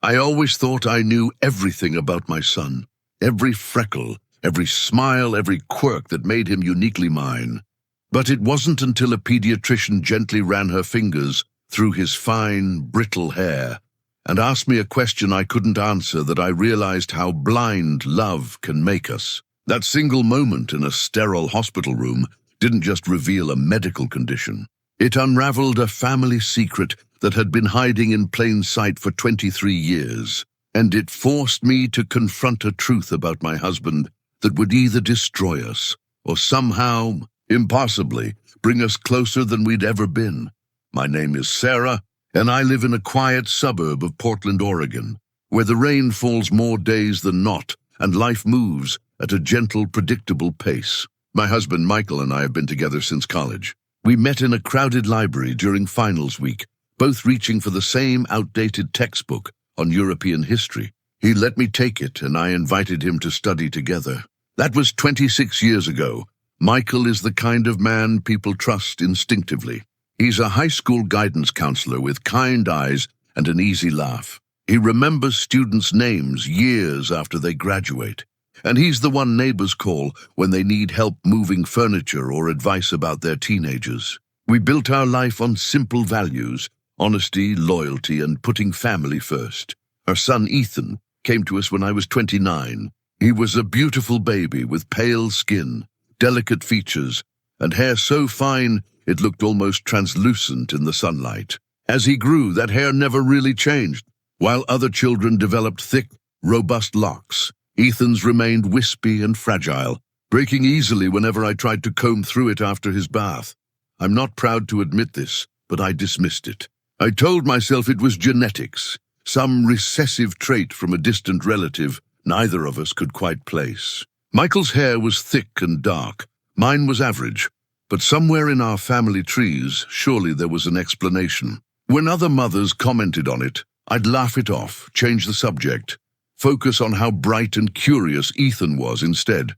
I always thought I knew everything about my son. Every freckle, every smile, every quirk that made him uniquely mine. But it wasn't until a pediatrician gently ran her fingers through his fine, brittle hair and asked me a question I couldn't answer that I realized how blind love can make us. That single moment in a sterile hospital room didn't just reveal a medical condition. It unraveled a family secret that had been hiding in plain sight for 23 years, and it forced me to confront a truth about my husband that would either destroy us or somehow, impossibly, bring us closer than we'd ever been. My name is Sarah, and I live in a quiet suburb of Portland, Oregon, where the rain falls more days than not and life moves at a gentle, predictable pace. My husband, Michael, and I have been together since college. We met in a crowded library during finals week, both reaching for the same outdated textbook on European history. He let me take it, and I invited him to study together. That was 26 years ago. Michael is the kind of man people trust instinctively. He's a high school guidance counselor with kind eyes and an easy laugh. He remembers students' names years after they graduate. And he's the one neighbors call when they need help moving furniture or advice about their teenagers. We built our life on simple values, honesty, loyalty, and putting family first. Our son Ethan came to us when I was 29. He was a beautiful baby with pale skin, delicate features, and hair so fine it looked almost translucent in the sunlight. As he grew, that hair never really changed. While other children developed thick, robust locks, Ethan's remained wispy and fragile, breaking easily whenever I tried to comb through it after his bath. I'm not proud to admit this, but I dismissed it. I told myself it was genetics, some recessive trait from a distant relative neither of us could quite place. Michael's hair was thick and dark. Mine was average, but somewhere in our family trees, surely there was an explanation. When other mothers commented on it, I'd laugh it off, change the subject, focus on how bright and curious Ethan was instead,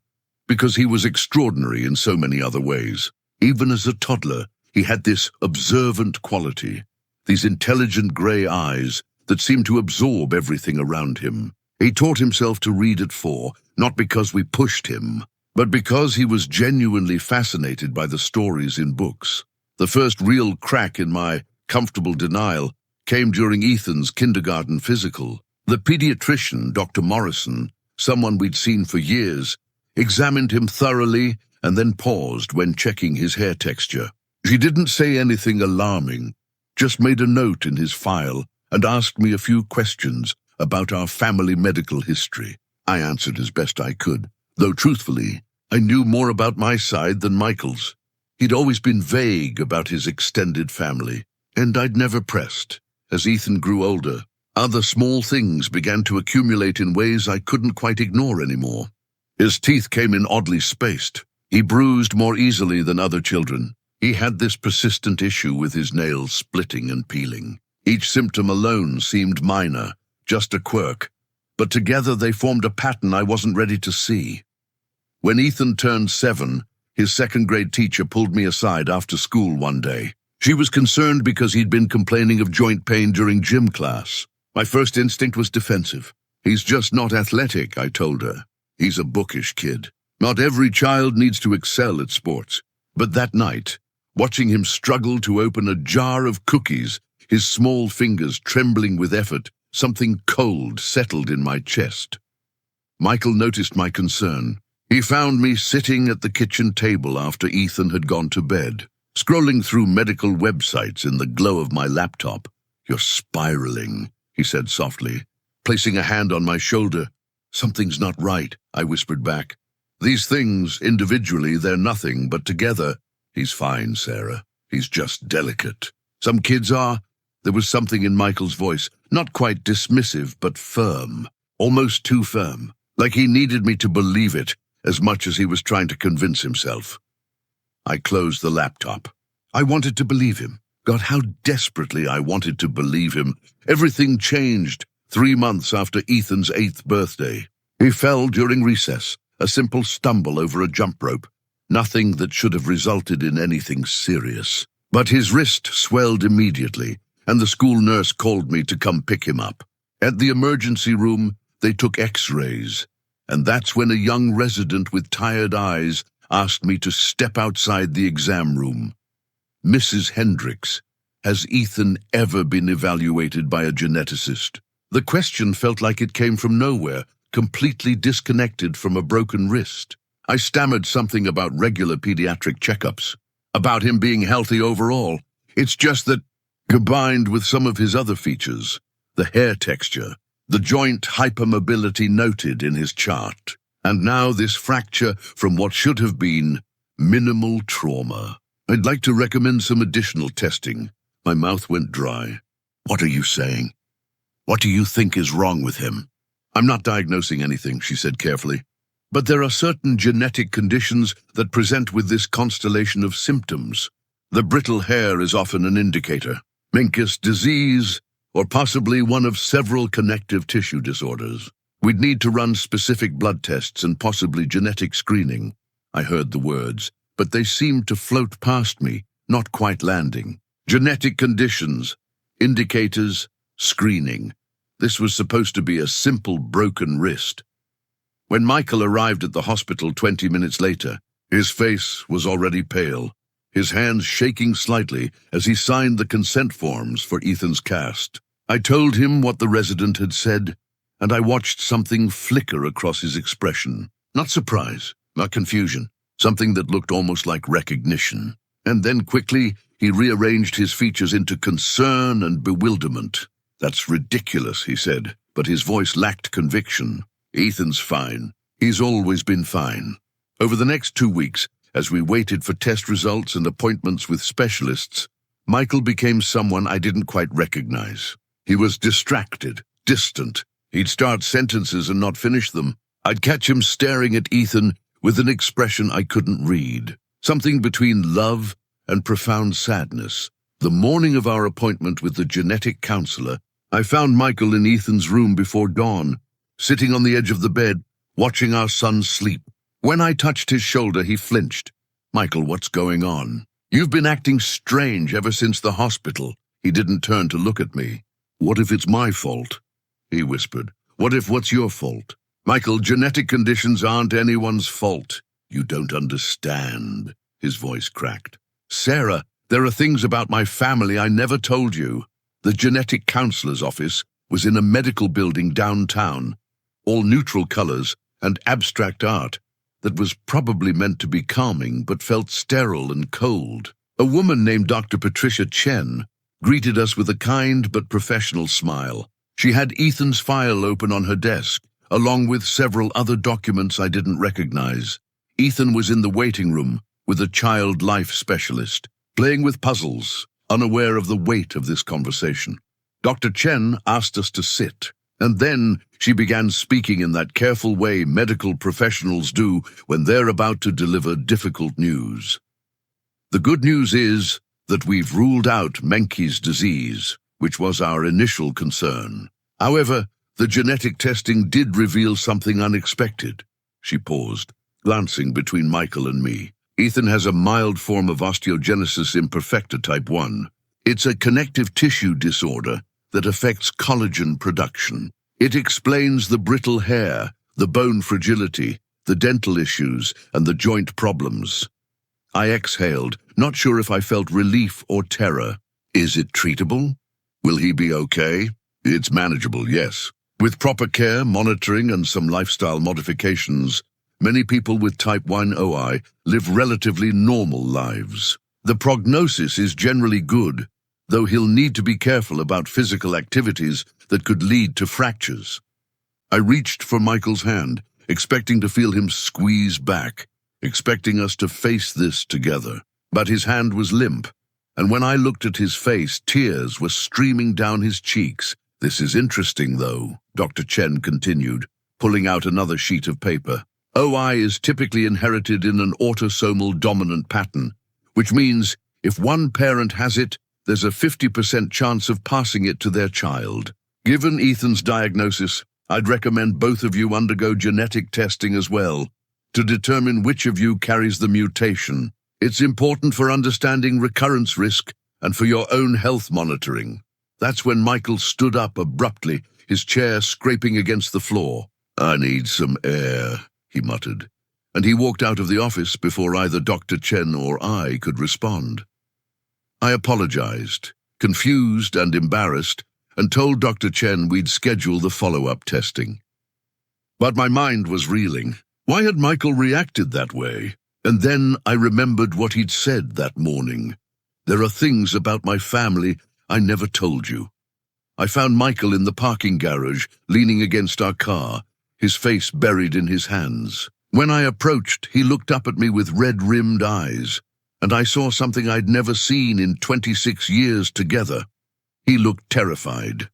because he was extraordinary in so many other ways. Even as a toddler, he had this observant quality, these intelligent gray eyes that seemed to absorb everything around him. He taught himself to read at 4, not because we pushed him, but because he was genuinely fascinated by the stories in books. The first real crack in my comfortable denial came during Ethan's kindergarten physical. The pediatrician, Dr. Morrison, someone we'd seen for years, examined him thoroughly and then paused when checking his hair texture. She didn't say anything alarming, just made a note in his file and asked me a few questions about our family medical history. I answered as best I could, though truthfully, I knew more about my side than Michael's. He'd always been vague about his extended family, and I'd never pressed. As Ethan grew older, other small things began to accumulate in ways I couldn't quite ignore anymore. His teeth came in oddly spaced. He bruised more easily than other children. He had this persistent issue with his nails splitting and peeling. Each symptom alone seemed minor, just a quirk, but together they formed a pattern I wasn't ready to see. When Ethan turned 7, his second-grade teacher pulled me aside after school one day. She was concerned because he'd been complaining of joint pain during gym class. My first instinct was defensive. He's just not athletic, I told her. He's a bookish kid. Not every child needs to excel at sports. But that night, watching him struggle to open a jar of cookies, his small fingers trembling with effort, something cold settled in my chest. Michael noticed my concern. He found me sitting at the kitchen table after Ethan had gone to bed, scrolling through medical websites in the glow of my laptop. "You're spiraling," he said softly, placing a hand on my shoulder. "Something's not right," I whispered back. "These things, individually, they're nothing, but together—" "He's fine, Sarah. He's just delicate. Some kids are." There was something in Michael's voice, not quite dismissive, but firm, almost too firm, like he needed me to believe it as much as he was trying to convince himself. I closed the laptop. I wanted to believe him. God, how desperately I wanted to believe him. Everything changed 3 months after Ethan's 8th birthday. He fell during recess, a simple stumble over a jump rope, nothing that should have resulted in anything serious. But his wrist swelled immediately, and the school nurse called me to come pick him up. At the emergency room, they took x-rays, and that's when a young resident with tired eyes asked me to step outside the exam room. "Mrs. Hendricks, has Ethan ever been evaluated by a geneticist?" The question felt like it came from nowhere, completely disconnected from a broken wrist. I stammered something about regular pediatric checkups, about him being healthy overall. It's just that, combined with some of his other features, the hair texture, the joint hypermobility noted in his chart, and now this fracture from what should have been minimal trauma. I'd like to recommend some additional testing. My mouth went dry. "What are you saying? What do you think is wrong with him?" "I'm not diagnosing anything," she said carefully. "But there are certain genetic conditions that present with this constellation of symptoms. The brittle hair is often an indicator. Menkes disease, or possibly one of several connective tissue disorders. We'd need to run specific blood tests and possibly genetic screening." I heard the words, but they seemed to float past me, not quite landing. Genetic conditions, indicators, screening. This was supposed to be a simple broken wrist. When Michael arrived at the hospital 20 minutes later, his face was already pale, his hands shaking slightly as he signed the consent forms for Ethan's cast. I told him what the resident had said, and I watched something flicker across his expression. Not surprise, not confusion, something that looked almost like recognition. And then quickly, he rearranged his features into concern and bewilderment. "That's ridiculous," he said, but his voice lacked conviction. "Ethan's fine. He's always been fine." Over the next 2 weeks, as we waited for test results and appointments with specialists, Michael became someone I didn't quite recognize. He was distracted, distant. He'd start sentences and not finish them. I'd catch him staring at Ethan with an expression I couldn't read, something between love and profound sadness. The morning of our appointment with the genetic counselor, I found Michael in Ethan's room before dawn, sitting on the edge of the bed, watching our son sleep. When I touched his shoulder, he flinched. "Michael, what's going on?" "You've been acting strange ever since the hospital." He didn't turn to look at me. "What if it's my fault?" he whispered. "What if what's your fault?" "Michael, genetic conditions aren't anyone's fault." "You don't understand." His voice cracked. "Sarah, there are things about my family I never told you." The genetic counselor's office was in a medical building downtown, all neutral colors and abstract art that was probably meant to be calming but felt sterile and cold. A woman named Dr. Patricia Chen greeted us with a kind but professional smile. She had Ethan's file open on her desk, along with several other documents I didn't recognize. Ethan was in the waiting room with a child life specialist, playing with puzzles, unaware of the weight of this conversation. Dr. Chen asked us to sit, and then she began speaking in that careful way medical professionals do when they're about to deliver difficult news. "The good news is that we've ruled out Menkes disease, which was our initial concern. However, the genetic testing did reveal something unexpected." She paused, glancing between Michael and me. "Ethan has a mild form of osteogenesis imperfecta type 1. It's a connective tissue disorder that affects collagen production. It explains the brittle hair, the bone fragility, the dental issues, and the joint problems." I exhaled, not sure if I felt relief or terror. "Is it treatable? Will he be okay?" "It's manageable, yes. With proper care, monitoring, and some lifestyle modifications, many people with type 1 OI live relatively normal lives. The prognosis is generally good, though he'll need to be careful about physical activities that could lead to fractures." I reached for Michael's hand, expecting to feel him squeeze back, expecting us to face this together. But his hand was limp, and when I looked at his face, tears were streaming down his cheeks. "This is interesting, though," Dr. Chen continued, pulling out another sheet of paper. "OI is typically inherited in an autosomal dominant pattern, which means if one parent has it, there's a 50% chance of passing it to their child. Given Ethan's diagnosis, I'd recommend both of you undergo genetic testing as well to determine which of you carries the mutation. It's important for understanding recurrence risk and for your own health monitoring." That's when Michael stood up abruptly, his chair scraping against the floor. "I need some air," he muttered, and he walked out of the office before either Dr. Chen or I could respond. I apologized, confused and embarrassed, and told Dr. Chen we'd schedule the follow-up testing. But my mind was reeling. Why had Michael reacted that way? And then I remembered what he'd said that morning. "There are things about my family I never told you." I found Michael in the parking garage, leaning against our car, his face buried in his hands. When I approached, he looked up at me with red-rimmed eyes, and I saw something I'd never seen in 26 years together. He looked terrified.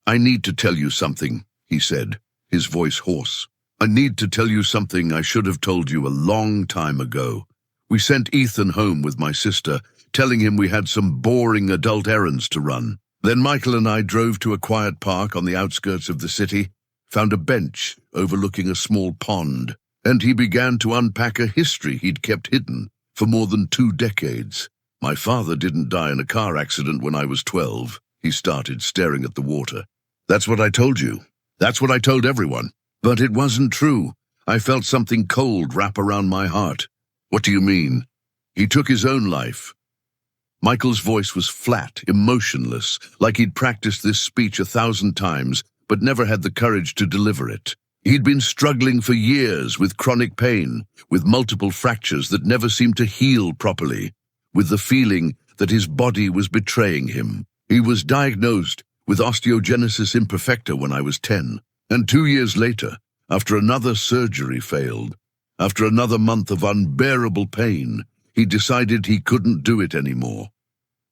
"I need to tell you something," he said, his voice hoarse. "I need to tell you something I should have told you a long time ago. We sent Ethan home with my sister, telling him we had some boring adult errands to run. Then Michael and I drove to a quiet park on the outskirts of the city, found a bench overlooking a small pond, and he began to unpack a history he'd kept hidden for more than 2 decades. My father didn't die in a car accident when I was 12. He started, staring at the water. "That's what I told you. That's what I told everyone. But it wasn't true. I felt something cold wrap around my heart." "What do you mean?" "He took his own life." Michael's voice was flat, emotionless, like he'd practiced this speech 1,000 times, but never had the courage to deliver it. He'd been struggling for years with chronic pain, with multiple fractures that never seemed to heal properly, with the feeling that his body was betraying him. He was diagnosed with osteogenesis imperfecta when I was 10, and 2 years later, after another surgery failed, after another month of unbearable pain, he decided he couldn't do it anymore.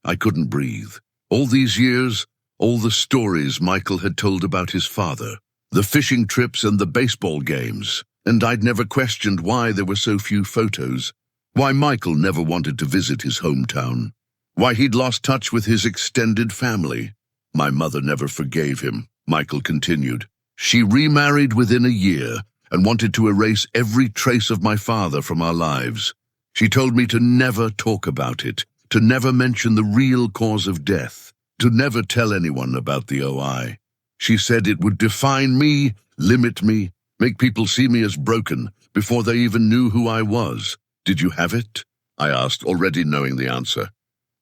I couldn't breathe. All these years, all the stories Michael had told about his father, the fishing trips and the baseball games, and I'd never questioned why there were so few photos, why Michael never wanted to visit his hometown, why he'd lost touch with his extended family. "My mother never forgave him," Michael continued. "She remarried within a year and wanted to erase every trace of my father from our lives. She told me to never talk about it, to never mention the real cause of death, to never tell anyone about the OI. She said it would define me, limit me, make people see me as broken before they even knew who I was." "Did you have it?" I asked, already knowing the answer.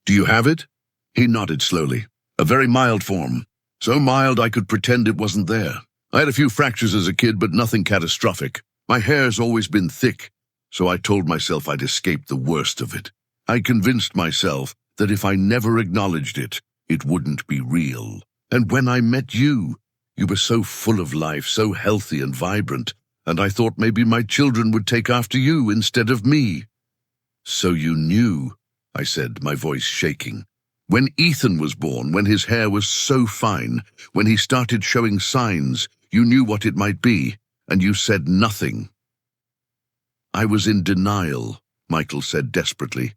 "Do you have it?" He nodded slowly. "A very mild form. So mild I could pretend it wasn't there. I had a few fractures as a kid, but nothing catastrophic. My hair's always been thick, so I told myself I'd escaped the worst of it. I convinced myself that if I never acknowledged it, it wouldn't be real. And when I met you, you were so full of life, so healthy and vibrant, and I thought maybe my children would take after you instead of me." "So you knew," I said, my voice shaking. "When Ethan was born, when his hair was so fine, when he started showing signs, you knew what it might be, and you said nothing." "I was in denial," Michael said desperately.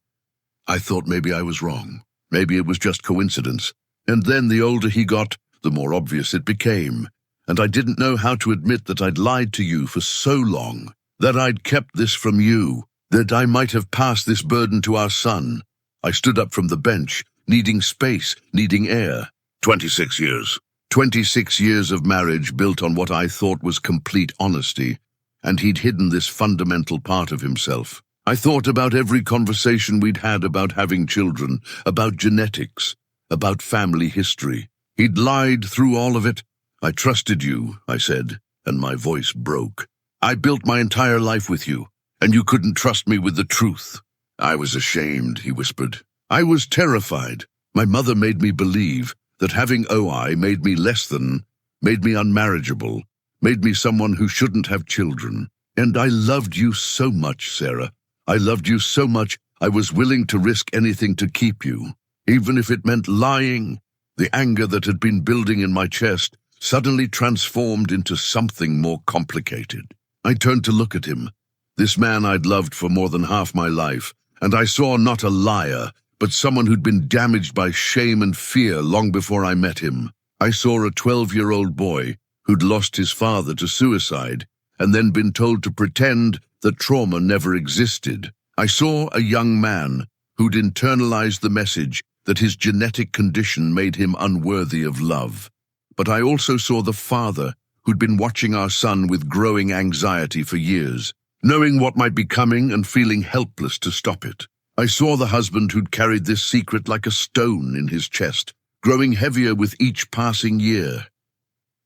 "I thought maybe I was wrong. Maybe it was just coincidence. And then the older he got, the more obvious it became. And I didn't know how to admit that I'd lied to you for so long, that I'd kept this from you, that I might have passed this burden to our son." I stood up from the bench, needing space, needing air. 26 years. 26 years of marriage built on what I thought was complete honesty, and he'd hidden this fundamental part of himself. I thought about every conversation we'd had about having children, about genetics, about family history. He'd lied through all of it. "I trusted you," I said, and my voice broke. "I built my entire life with you, and you couldn't trust me with the truth." "I was ashamed," he whispered. "I was terrified. My mother made me believe that having OI made me less than, made me unmarriageable, made me someone who shouldn't have children. And I loved you so much, Sarah. I loved you so much I was willing to risk anything to keep you, even if it meant lying." The anger that had been building in my chest suddenly transformed into something more complicated. I turned to look at him, this man I'd loved for more than half my life, and I saw not a liar, but someone who'd been damaged by shame and fear long before I met him. I saw a 12-year-old boy who'd lost his father to suicide and then been told to pretend that trauma never existed. I saw a young man who'd internalized the message that his genetic condition made him unworthy of love. but I also saw the father who'd been watching our son with growing anxiety for years, knowing what might be coming and feeling helpless to stop it. I saw the husband who'd carried this secret like a stone in his chest, growing heavier with each passing year.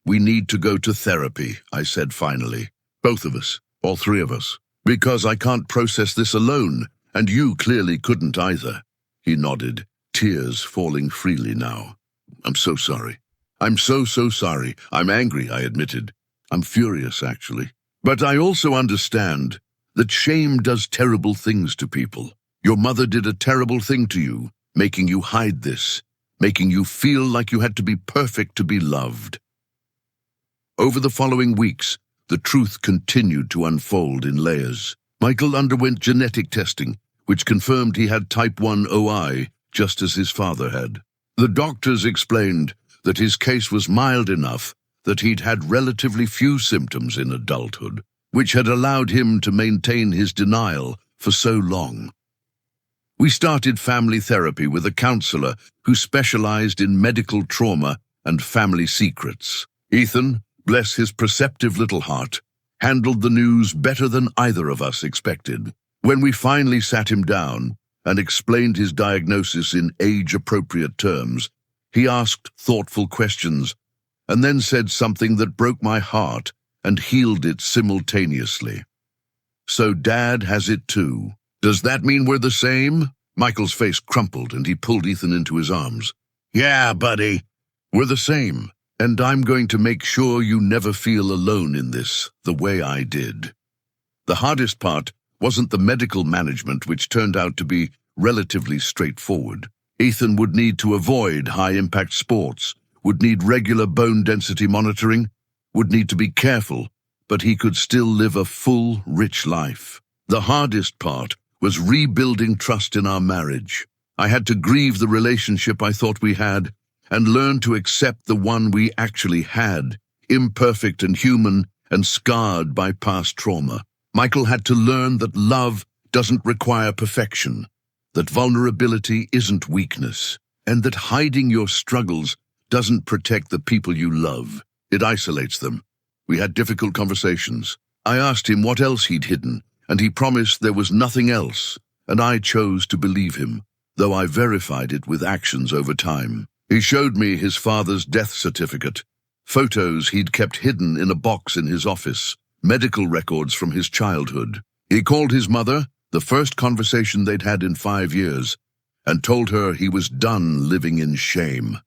"We need to go to therapy," I said finally. "Both of us, all three of us, because I can't process this alone, and you clearly couldn't either." He nodded, tears falling freely now. "I'm so sorry. I'm so sorry. I'm angry," I admitted. "I'm furious, actually. But I also understand that shame does terrible things to people. Your mother did a terrible thing to you, making you hide this, making you feel like you had to be perfect to be loved." Over the following weeks, the truth continued to unfold in layers. Michael underwent genetic testing, which confirmed he had type 1 OI, just as his father had. The doctors explained that his case was mild enough that he'd had relatively few symptoms in adulthood, which had allowed him to maintain his denial for so long. We started family therapy with a counselor who specialized in medical trauma and family secrets. Ethan, bless his perceptive little heart, handled the news better than either of us expected. When we finally sat him down and explained his diagnosis in age-appropriate terms, he asked thoughtful questions and then said something that broke my heart and healed it simultaneously. "So Dad has it too. Does that mean we're the same?" Michael's face crumpled and he pulled Ethan into his arms. "Yeah, buddy. We're the same. And I'm going to make sure you never feel alone in this, the way I did." The hardest part wasn't the medical management, which turned out to be relatively straightforward. Ethan would need to avoid high-impact sports, would need regular bone density monitoring, would need to be careful, but he could still live a full, rich life. The hardest part was rebuilding trust in our marriage. I had to grieve the relationship I thought we had and learn to accept the one we actually had, imperfect and human and scarred by past trauma. Michael had to learn that love doesn't require perfection, that vulnerability isn't weakness, and that hiding your struggles doesn't protect the people you love. It isolates them. We had difficult conversations. I asked him what else he'd hidden, and he promised there was nothing else, and I chose to believe him, though I verified it with actions over time. He showed me his father's death certificate, photos he'd kept hidden in a box in his office, medical records from his childhood. He called his mother, the first conversation they'd had in 5 years, and told her he was done living in shame.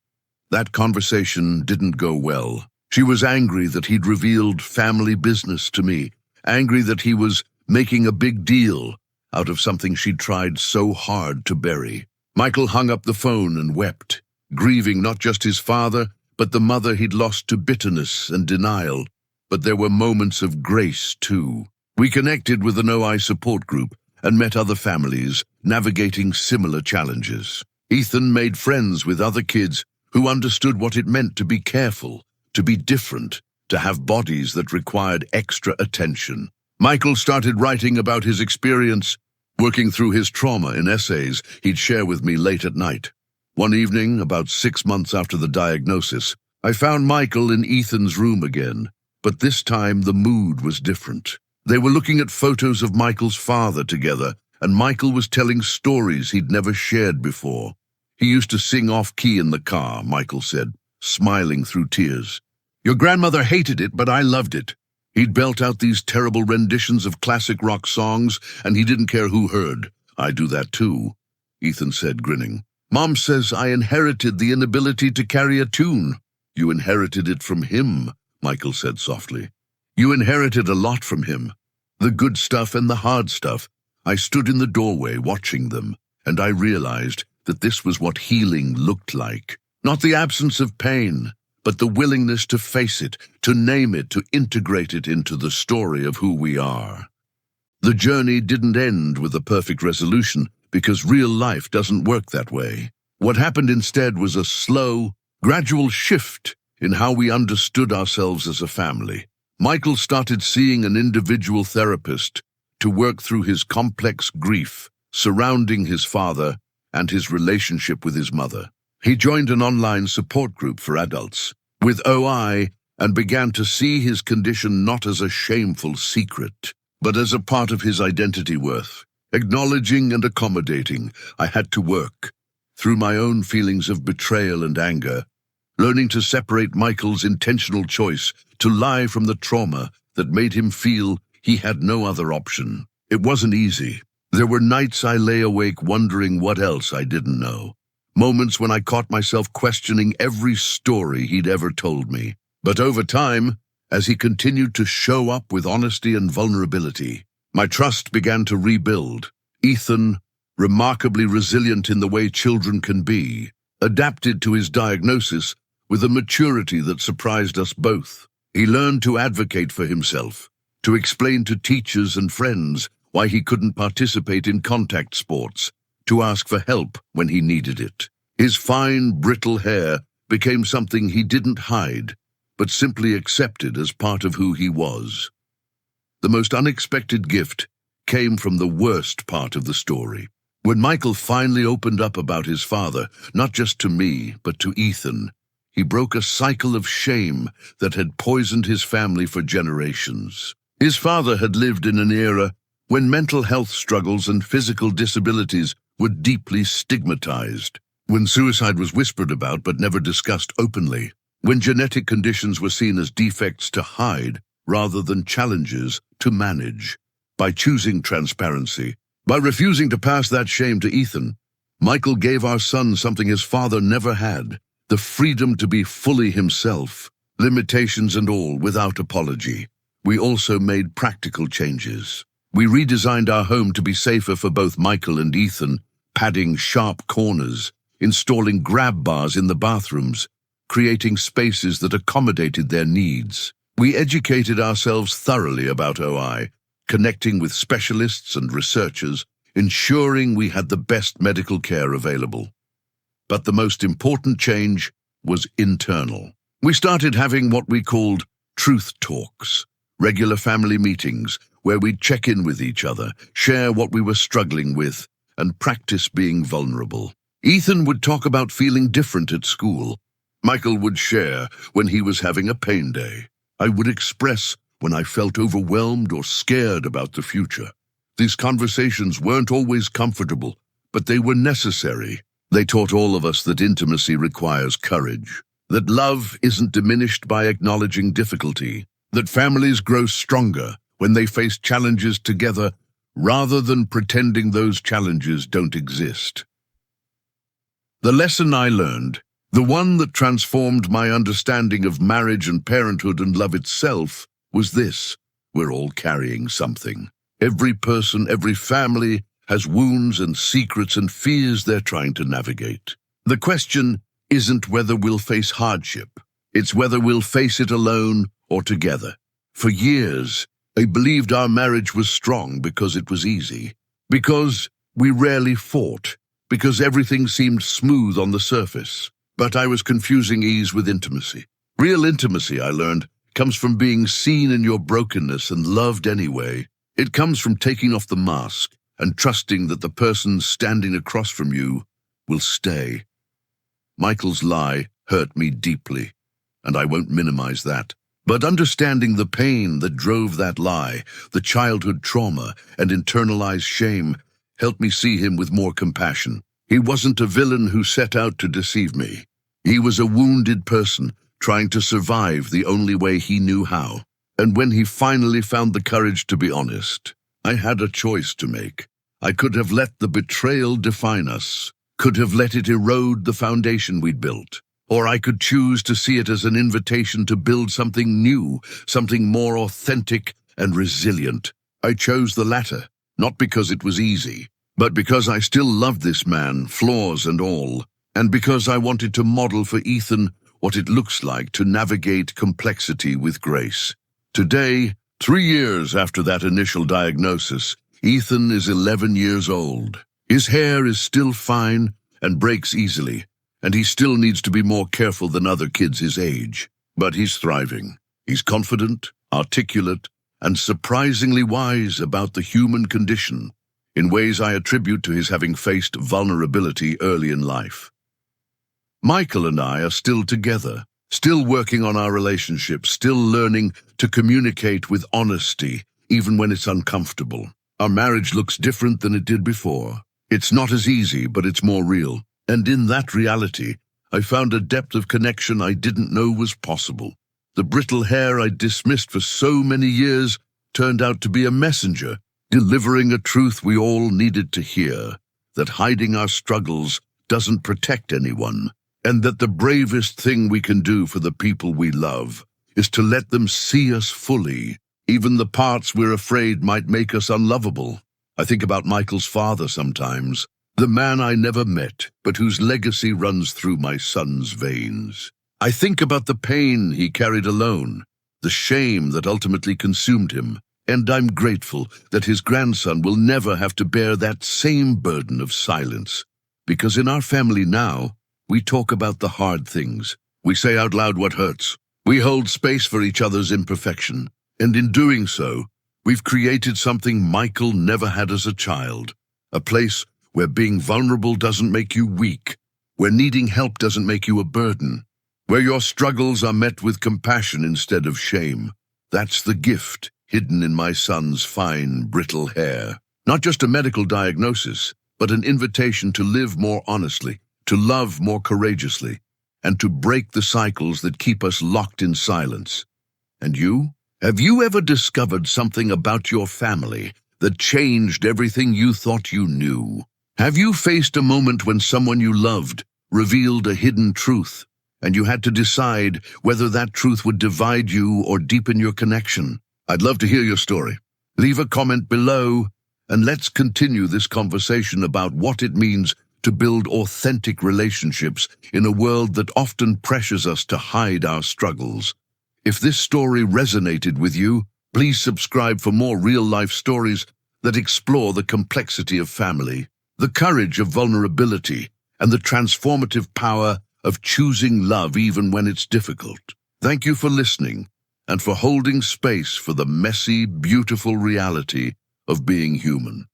That conversation didn't go well. She was angry that he'd revealed family business to me, angry that he was making a big deal out of something she'd tried so hard to bury. Michael hung up the phone and wept, grieving not just his father, but the mother he'd lost to bitterness and denial. But there were moments of grace, too. We connected with an OI support group and met other families navigating similar challenges. Ethan made friends with other kids who understood what it meant to be careful, to be different, to have bodies that required extra attention. Michael started writing about his experience, working through his trauma in essays he'd share with me late at night. One evening, about 6 months after the diagnosis, I found Michael in Ethan's room again, but this time the mood was different. They were looking at photos of Michael's father together, and Michael was telling stories he'd never shared before. He used to sing off-key in the car, Michael said, smiling through tears. "Your grandmother hated it, but I loved it." He'd belt out these terrible renditions of classic rock songs, and he didn't care who heard. "I do that too," Ethan said, grinning. "Mom says I inherited the inability to carry a tune." "You inherited it from him," Michael said softly. "You inherited a lot from him. The good stuff and the hard stuff." I stood in the doorway watching them, and I realized that this was what healing looked like. Not the absence of pain, but the willingness to face it, to name it, to integrate it into the story of who we are. The journey didn't end with a perfect resolution, because real life doesn't work that way. What happened instead was a slow, gradual shift in how we understood ourselves as a family. Michael started seeing an individual therapist to work through his complex grief surrounding his father and his relationship with his mother. He joined an online support group for adults, with OI and began to see his condition not as a shameful secret, but as a part of his identity worth. Acknowledging and accommodating, I had to work through my own feelings of betrayal and anger, learning to separate Michael's intentional choice to lie from the trauma that made him feel he had no other option. It wasn't easy. There were nights I lay awake wondering what else I didn't know. Moments when I caught myself questioning every story he'd ever told me. But over time, as he continued to show up with honesty and vulnerability, my trust began to rebuild. Ethan, remarkably resilient in the way children can be, adapted to his diagnosis with a maturity that surprised us both. He learned to advocate for himself, to explain to teachers and friends why he couldn't participate in contact sports, to ask for help when he needed it. His fine, brittle hair became something he didn't hide, but simply accepted as part of who he was. The most unexpected gift came from the worst part of the story. When Michael finally opened up about his father, not just to me, but to Ethan, he broke a cycle of shame that had poisoned his family for generations. His father had lived in an era when mental health struggles and physical disabilities were deeply stigmatized, when suicide was whispered about but never discussed openly, when genetic conditions were seen as defects to hide rather than challenges to manage. By choosing transparency, by refusing to pass that shame to Ethan, Michael gave our son something his father never had, the freedom to be fully himself, limitations and all, without apology. We also made practical changes. We redesigned our home to be safer for both Michael and Ethan, padding sharp corners, installing grab bars in the bathrooms, creating spaces that accommodated their needs. We educated ourselves thoroughly about OI, connecting with specialists and researchers, ensuring we had the best medical care available. But the most important change was internal. We started having what we called truth talks, regular family meetings where we'd check in with each other, share what we were struggling with, and practice being vulnerable. Ethan would talk about feeling different at school. Michael would share when he was having a pain day. I would express when I felt overwhelmed or scared about the future. These conversations weren't always comfortable, but they were necessary. They taught all of us that intimacy requires courage, that love isn't diminished by acknowledging difficulty, that families grow stronger when they face challenges together rather than pretending those challenges don't exist. The lesson I learned, the one that transformed my understanding of marriage and parenthood and love itself, was this: we're all carrying something. Every person, every family has wounds and secrets and fears they're trying to navigate. The question isn't whether we'll face hardship. It's whether we'll face it alone or together. For years, I believed our marriage was strong because it was easy, because we rarely fought, because everything seemed smooth on the surface. But I was confusing ease with intimacy. Real intimacy, I learned, comes from being seen in your brokenness and loved anyway. It comes from taking off the mask and trusting that the person standing across from you will stay. Michael's lie hurt me deeply, and I won't minimize that. But understanding the pain that drove that lie, the childhood trauma and internalized shame, helped me see him with more compassion. He wasn't a villain who set out to deceive me. He was a wounded person trying to survive the only way he knew how. And when he finally found the courage to be honest, I had a choice to make. I could have let the betrayal define us, could have let it erode the foundation we'd built, or I could choose to see it as an invitation to build something new, something more authentic and resilient. I chose the latter, not because it was easy, but because I still loved this man, flaws and all, and because I wanted to model for Ethan what it looks like to navigate complexity with grace. Today, 3 years after that initial diagnosis, Ethan is 11 years old. His hair is still fine and breaks easily, and he still needs to be more careful than other kids his age. But he's thriving. He's confident, articulate, and surprisingly wise about the human condition, in ways I attribute to his having faced vulnerability early in life. Michael and I are still together, Still working on our relationship, still learning to communicate with honesty, even when it's uncomfortable. Our marriage looks different than it did before. It's not as easy, but it's more real. And in that reality, I found a depth of connection I didn't know was possible. The brittle hair I dismissed for so many years turned out to be a messenger, delivering a truth we all needed to hear, that hiding our struggles doesn't protect anyone, and that the bravest thing we can do for the people we love is to let them see us fully, even the parts we're afraid might make us unlovable. I think about Michael's father sometimes, the man I never met, but whose legacy runs through my son's veins. I think about the pain he carried alone, the shame that ultimately consumed him, and I'm grateful that his grandson will never have to bear that same burden of silence. Because in our family now, we talk about the hard things. We say out loud what hurts. We hold space for each other's imperfection. And in doing so, we've created something Michael never had as a child. A place where being vulnerable doesn't make you weak, where needing help doesn't make you a burden, where your struggles are met with compassion instead of shame. That's the gift hidden in my son's fine, brittle hair. Not just a medical diagnosis, but an invitation to live more honestly, to love more courageously, and to break the cycles that keep us locked in silence. And you? Have you ever discovered something about your family that changed everything you thought you knew? Have you faced a moment when someone you loved revealed a hidden truth, and you had to decide whether that truth would divide you or deepen your connection? I'd love to hear your story. Leave a comment below, and let's continue this conversation about what it means to build authentic relationships in a world that often pressures us to hide our struggles. If this story resonated with you, please subscribe for more real-life stories that explore the complexity of family, the courage of vulnerability, and the transformative power of choosing love even when it's difficult. Thank you for listening and for holding space for the messy, beautiful reality of being human.